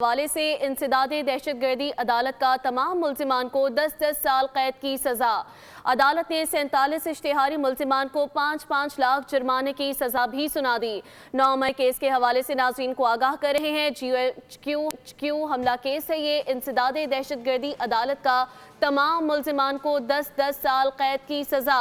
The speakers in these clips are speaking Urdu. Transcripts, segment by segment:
حوالے سے انسداد دہشت گردی عدالت کا تمام ملزمان کو 10 سال قید کی سزا۔ عدالت نے 47 اشتہاری ملزمان کو 5 لاکھ جرمانے کی سزا بھی سنا دی۔ 9 مئی کیس کے حوالے سے ناظرین کو آگاہ کر رہے ہیں۔ GHQ حملہ کیس ہے یہ۔ انسداد دہشت گردی عدالت کا تمام ملزمان کو 10 سال قید کی سزا۔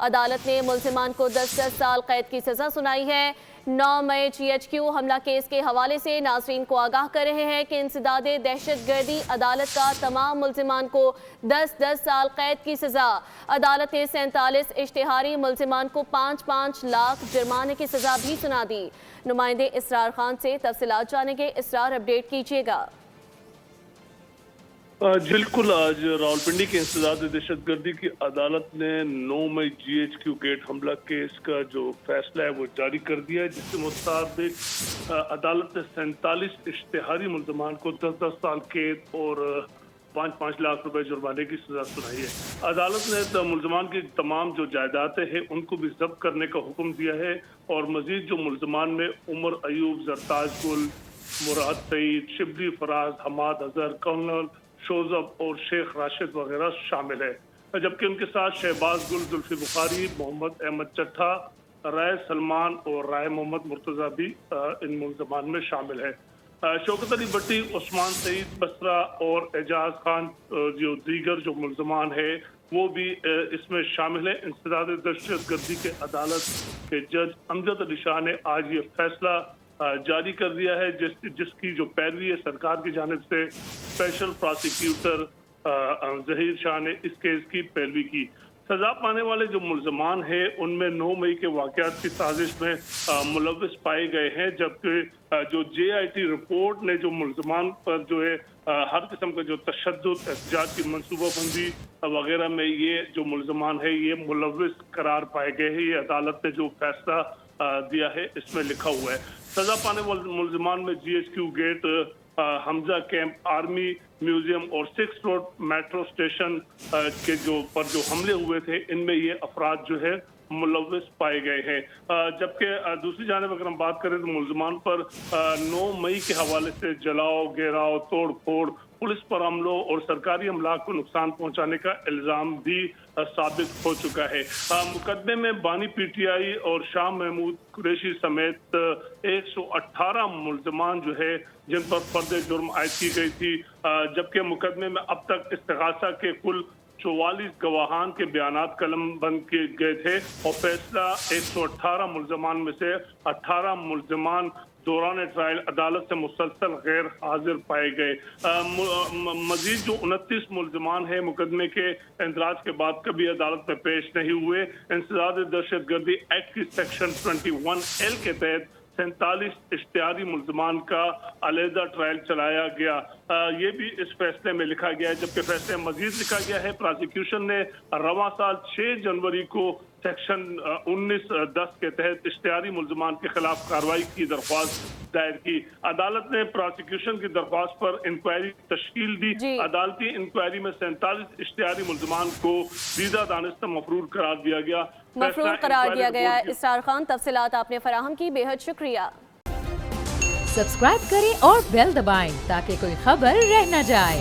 عدالت نے ملزمان کو 10 سال قید کی سزا سنائی ہے۔ 9 مئی GHQ حملہ کیس کے حوالے سے ناظرین کو آگاہ کر رہے ہیں کہ انسداد دہشت گردی عدالت کا تمام ملزمان کو 10 سال قید کی سزا۔ عدالت نے 47 اشتہاری ملزمان کو 5 لاکھ جرمانے کی سزا بھی سنا دی۔ نمائندے اسرار خان سے تفصیلات جانیں گے۔ اسرار، اپڈیٹ کیجیے گا۔ بالکل، آج راولپنڈی کے انسداد دہشت گردی کی عدالت نے 9 مئی GHQ گیٹ حملہ کیس کا جو فیصلہ ہے وہ جاری کر دیا ہے، جس کے مطابق عدالت نے 47 اشتہاری ملزمان کو 10 سال قید اور 5 لاکھ روپے جرمانے کی سزا سنائی ہے۔ عدالت نے ملزمان کی تمام جو جائیدادیں ہیں ان کو بھی ضبط کرنے کا حکم دیا ہے، اور مزید جو ملزمان میں عمر ایوب، زرتاج گل، مراد سعید، شبلی فراز، حماد اظہر، کرنل شوزب اور شیخ راشد وغیرہ شامل ہے، جبکہ ان کے ساتھ شہباز گل، زلفی بخاری، محمد احمد چٹھا، رائے سلمان اور رائے محمد مرتضی بھی ان ملزمان میں شامل ہے۔ شوکت علی بٹی، عثمان سعید بسرا اور اعجاز خان جو دیگر جو ملزمان ہے وہ بھی اس میں شامل ہے۔ انسداد دہشت گردی کے عدالت کے جج امجد علی شاہ نے آج یہ فیصلہ جاری کر دیا ہے، جس کی جو پیروی ہے سرکار کی جانب سے اسپیشل پراسیکیوٹر ظہیر شاہ نے اس کیس کی پیروی کی۔ سزا پانے والے جو ملزمان ہیں ان میں 9 مئی کے واقعات کی سازش میں ملوث پائے گئے ہیں، جبکہ جو JIT رپورٹ نے جو ملزمان پر جو ہے ہر قسم کا جو تشدد، احتجاج کی منصوبہ بندی وغیرہ میں یہ جو ملزمان ہے یہ ملوث قرار پائے گئے ہیں۔ یہ عدالت نے جو فیصلہ دیا ہے اس میں لکھا ہوا ہے۔ سزا پانے والے ملزمان میں GHQ گیٹ، حمزہ کیمپ، آرمی میوزیم اور 6 روڈ میٹرو اسٹیشن کے جو حملے ہوئے تھے ان میں یہ افراد جو ہے ملوث پائے گئے ہیں۔ جبکہ دوسری جانب اگر ہم بات کریں تو ملزمان پر 9 مئی کے حوالے سے جلاؤ، گھیراؤ، توڑ پھوڑ، پولیس پر حملوں اور سرکاری املاک کو نقصان پہنچانے کا الزام بھی ثابت ہو چکا ہے۔ مقدمے میں بانی PTI اور شاہ محمود قریشی سمیت 118 ملزمان جو ہے جن پر فرد جرم عائد کی گئی تھی، جبکہ مقدمے میں اب تک استغاثہ کے کل 44 گواہان کے بیانات قلم بند کیے گئے تھے، اور فیصلہ 118 ملزمان میں سے 18 ملزمان دوران ٹرائل عدالت سے مسلسل غیر حاضر پائے گئے۔ مزید جو 29 ملزمان ہیں مقدمے کے اندراج کے بعد کبھی عدالت میں پیش نہیں ہوئے۔ انسداد دہشت گردی ایکٹ کی سیکشن 21L کے تحت 47 اشتہاری ملزمان کا علیحدہ ٹرائل چلایا گیا، یہ بھی اس فیصلے میں لکھا گیا ہے۔ جبکہ فیصلے مزید لکھا گیا ہے پراسیکیوشن نے رواں سال 6 جنوری کو سیکشن 1910 کے تحت اشتہاری ملزمان کے خلاف کارروائی کی درخواست دائر کی۔ عدالت نے پراسیکیوشن کی درخواست پر انکوائری تشکیل دی۔ عدالتی انکوائری میں 47 اشتہاری ملزمان کو دیدہ دانستہ مفرور قرار دیا گیا۔ اسرار خان، تفصیلات آپ نے فراہم کی، بے حد شکریہ۔ سبسکرائب کریں اور بیل دبائیں تاکہ کوئی خبر رہ نہ جائے۔